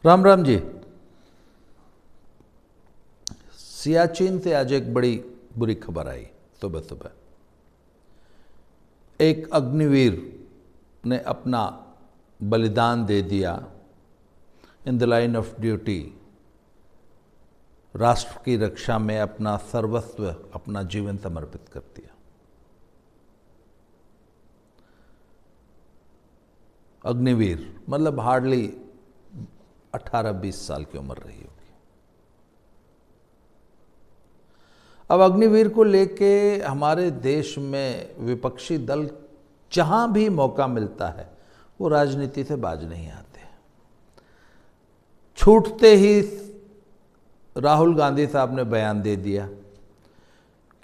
राम राम जी। सियाचिन से आज एक बड़ी बुरी खबर आई सुबह सुबह। एक अग्निवीर ने अपना बलिदान दे दिया in the line of duty. राष्ट्र की रक्षा में अपना सर्वस्व, अपना जीवन समर्पित कर दिया। अग्निवीर मतलब हार्डली 18-20 साल की उम्र रही होगी। अब अग्निवीर को लेके हमारे देश में विपक्षी दल जहां भी मौका मिलता है वो राजनीति से बाज नहीं आते। छूटते ही राहुल गांधी साहब ने बयान दे दिया,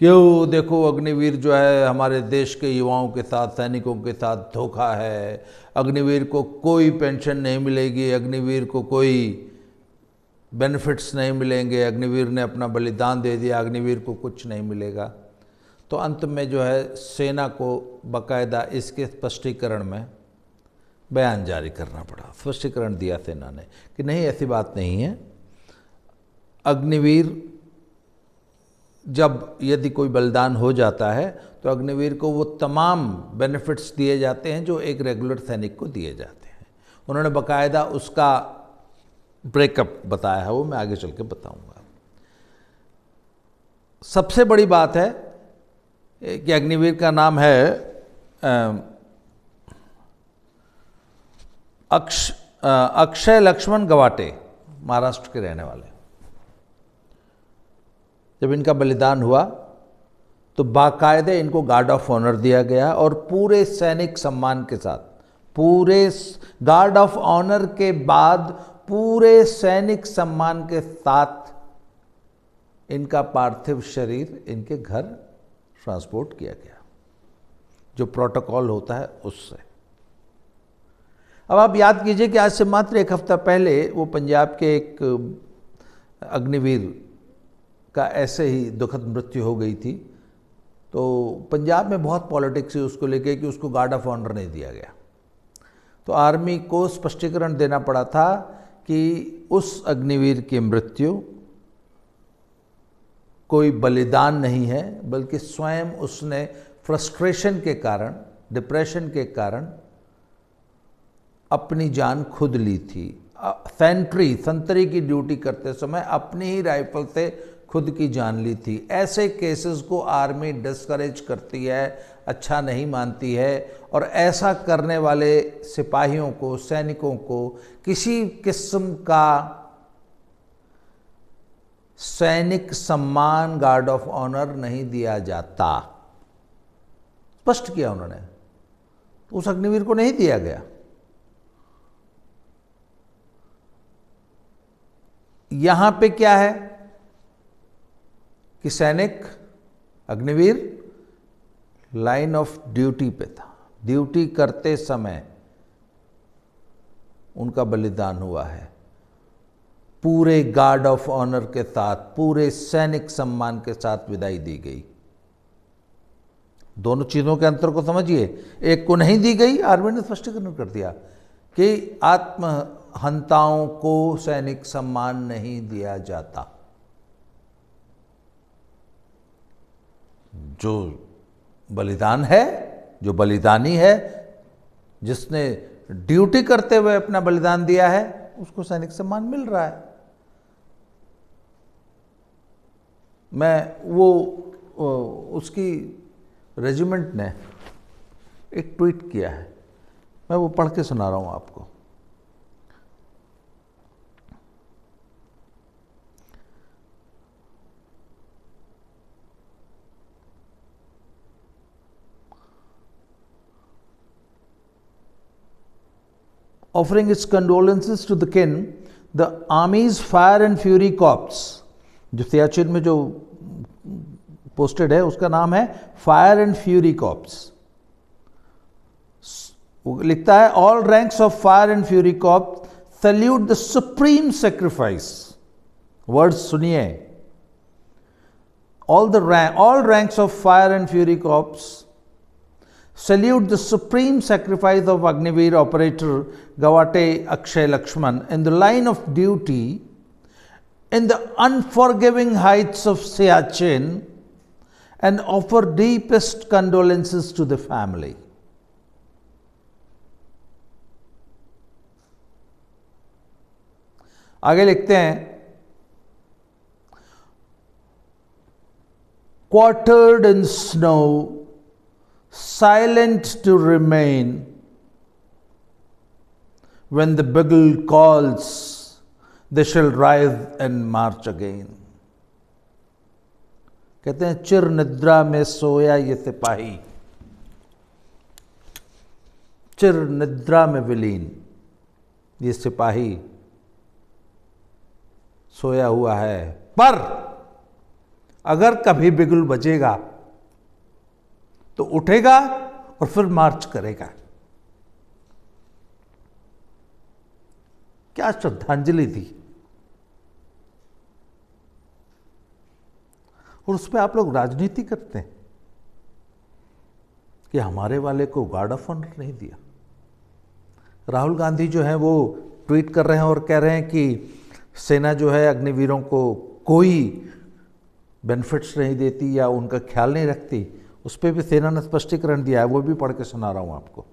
क्यों देखो अग्निवीर जो है हमारे देश के युवाओं के साथ, सैनिकों के साथ धोखा है। अग्निवीर को कोई पेंशन नहीं मिलेगी, अग्निवीर को कोई बेनिफिट्स नहीं मिलेंगे, अग्निवीर ने अपना बलिदान दे दिया, अग्निवीर को कुछ नहीं मिलेगा। तो अंत में जो है सेना को बाकायदा इसके स्पष्टीकरण में बयान जारी करना पड़ा। स्पष्टीकरण दिया सेना ने कि नहीं, ऐसी बात नहीं है। अग्निवीर जब यदि कोई बलिदान हो जाता है तो अग्निवीर को वो तमाम बेनिफिट्स दिए जाते हैं जो एक रेगुलर सैनिक को दिए जाते हैं। उन्होंने बाकायदा उसका ब्रेकअप बताया है, वो मैं आगे चल के बताऊंगा। सबसे बड़ी बात है कि अग्निवीर का नाम है अक्षय लक्ष्मण गवाटे, महाराष्ट्र के रहने वाले। जब इनका बलिदान हुआ तो बाकायदे इनको गार्ड ऑफ ऑनर दिया गया और पूरे सैनिक सम्मान के साथ, पूरे गार्ड ऑफ ऑनर के बाद पूरे सैनिक सम्मान के साथ इनका पार्थिव शरीर इनके घर ट्रांसपोर्ट किया गया, जो प्रोटोकॉल होता है उससे। अब आप याद कीजिए कि आज से मात्र एक हफ्ता पहले वो पंजाब के एक अग्निवीर का ऐसे ही दुखद मृत्यु हो गई थी। तो पंजाब में बहुत पॉलिटिक्स है उसको लेके कि उसको गार्ड ऑफ ऑनर नहीं दिया गया। तो आर्मी को स्पष्टीकरण देना पड़ा था कि उस अग्निवीर की मृत्यु कोई बलिदान नहीं है, बल्कि स्वयं उसने फ्रस्ट्रेशन के कारण, डिप्रेशन के कारण अपनी जान खुद ली थी। संतरी की ड्यूटी करते समय अपनी ही राइफल से खुद की जान ली थी। ऐसे केसेस को आर्मी डिस्करेज करती है, अच्छा नहीं मानती है, और ऐसा करने वाले सिपाहियों को, सैनिकों को किसी किस्म का सैनिक सम्मान, गार्ड ऑफ ऑनर नहीं दिया जाता। स्पष्ट किया उन्होंने। उस अग्निवीर को नहीं दिया गया। यहां पे क्या है कि सैनिक, अग्निवीर लाइन ऑफ ड्यूटी पे था, ड्यूटी करते समय उनका बलिदान हुआ है। पूरे गार्ड ऑफ ऑनर के साथ, पूरे सैनिक सम्मान के साथ विदाई दी गई। दोनों चीजों के अंतर को समझिए। एक को नहीं दी गई, आर्मी ने स्पष्टीकरण कर दिया कि आत्महंताओं को सैनिक सम्मान नहीं दिया जाता। जो बलिदान है, जो बलिदानी है, जिसने ड्यूटी करते हुए अपना बलिदान दिया है, उसको सैनिक सम्मान मिल रहा है। उसकी रेजिमेंट ने एक ट्वीट किया है, मैं वो पढ़ के सुना रहा हूं आपको। Offering its condolences to the kin, the Army's Fire and Fury Corps, जो सियाचिन में जो पोस्टेड है उसका नाम है फायर एंड फ्यूरी कॉर्प्स। लिखता है, all ranks of fire and fury corps salute the supreme sacrifice. Words सुनिए, all ranks of fire and fury corps salute the supreme sacrifice of Agniveer operator Gawate Akshay Lakshman in the line of duty in the unforgiving heights of Siachen and offer deepest condolences to the family. आगे लिखते हैं, quartered in snow, silent to remain, when the bugle calls, they shall rise and march again. कहते हैं चिर निद्रा में सोया ये सिपाही, चिर निद्रा में विलीन ये सिपाही सोया हुआ है, पर अगर कभी बिगुल बजेगा तो उठेगा और फिर मार्च करेगा। क्या श्रद्धांजलि दी। और उस पर आप लोग राजनीति करते हैं कि हमारे वाले को गार्ड ऑफ ऑनर नहीं दिया। राहुल गांधी जो है वो ट्वीट कर रहे हैं और कह रहे हैं कि सेना जो है अग्निवीरों को कोई बेनिफिट्स नहीं देती या उनका ख्याल नहीं रखती। उस पर भी सेना ने स्पष्टीकरण दिया है, वो भी पढ़ के सुना रहा हूं आपको।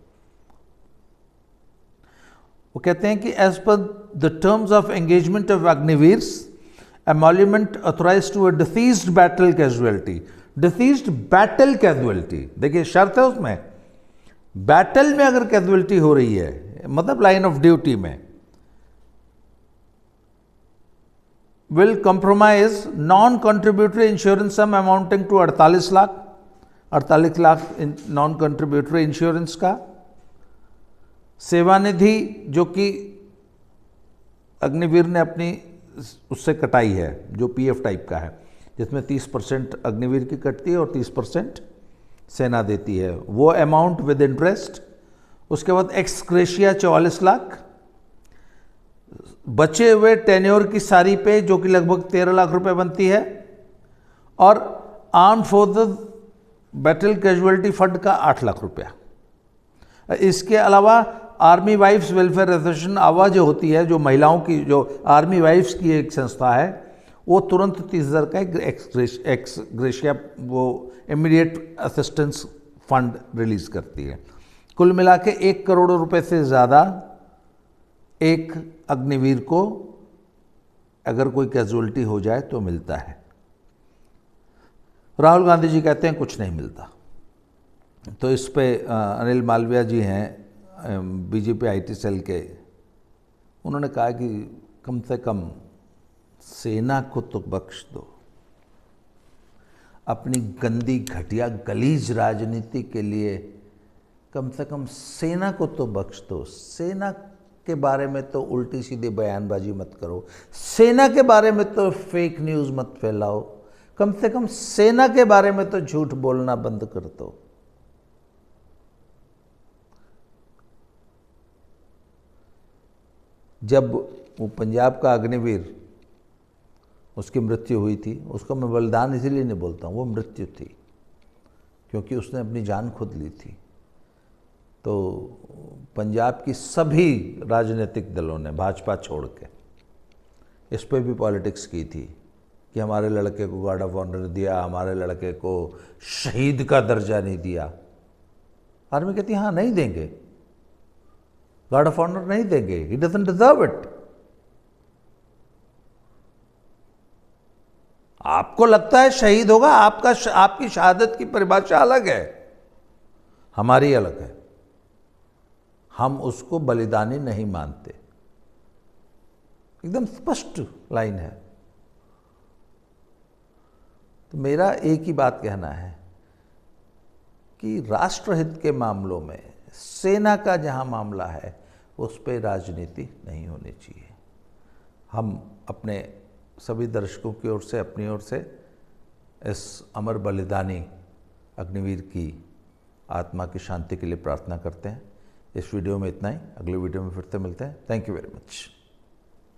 वो कहते हैं कि एज पर the terms of engagement of Agniveers, emolument authorise to a deceased battle casualty. Deceased battle casualty, देखिए शर्त है उसमें, बैटल में अगर कैजुअलिटी हो रही है मतलब लाइन ऑफ ड्यूटी में, will compromise non-contributory insurance sum amounting to 48 lakh, 48 lakh non contributory insurance का। सेवानिधि जो कि अग्निवीर ने अपनी उससे कटाई है, जो पीएफ टाइप का है, जिसमें 30% अग्निवीर की कटती है और 30% सेना देती है, वो अमाउंट विद इंटरेस्ट। उसके बाद एक्स ग्रेशिया 44 लाख, बचे हुए टेन्योर की सारी पे जो कि लगभग 13 लाख रुपए बनती है, और arm forces battle casualty fund का 8 लाख रुपया। इसके अलावा आर्मी वाइफ्स वेलफेयर एसोसिएशन आवा जो होती है, जो महिलाओं की, जो आर्मी वाइफ्स की एक संस्था है, वो तुरंत 30,000 का एक्स ग्रेशिया वो इमीडिएट असिस्टेंस फंड रिलीज करती है। कुल मिला के 1 करोड़ रुपए से ज़्यादा एक अग्निवीर को अगर कोई कैजुअलिटी हो जाए तो मिलता है। राहुल गांधी जी कहते हैं कुछ नहीं मिलता। तो इस पे अनिल मालविया जी हैं बीजेपी आईटी सेल के, उन्होंने कहा कि कम से कम सेना को तो बख्श दो, अपनी गंदी घटिया गलीज राजनीति के लिए कम से कम सेना को तो बख्श दो। सेना के बारे में तो उल्टी सीधी बयानबाजी मत करो, सेना के बारे में तो फेक न्यूज़ मत फैलाओ, कम से कम सेना के बारे में तो झूठ बोलना बंद कर दो। जब वो पंजाब का अग्निवीर उसकी मृत्यु हुई थी, उसको मैं बलिदान इसीलिए नहीं बोलता हूँ, वो मृत्यु थी क्योंकि उसने अपनी जान खुद ली थी। तो पंजाब की सभी राजनीतिक दलों ने, भाजपा छोड़ के, इस पे भी पॉलिटिक्स की थी कि हमारे लड़के को गार्ड ऑफ ऑनर दिया, हमारे लड़के को शहीद का दर्जा नहीं दिया। आर्मी कहती है हाँ नहीं देंगे, गार्ड ऑफ ऑनर नहीं देंगे, ही डजंट डिजर्व इट। आपको लगता है शहीद होगा, आपकी शहादत की परिभाषा अलग है, हमारी अलग है। हम उसको बलिदानी नहीं मानते, एकदम स्पष्ट लाइन है। तो मेरा एक ही बात कहना है कि राष्ट्रहित के मामलों में सेना का जहां मामला है उस पर राजनीति नहीं होनी चाहिए। हम अपने सभी दर्शकों की ओर से, अपनी ओर से इस अमर बलिदानी अग्निवीर की आत्मा की शांति के लिए प्रार्थना करते हैं। इस वीडियो में इतना ही, अगले वीडियो में फिर से मिलते हैं। Thank you very much.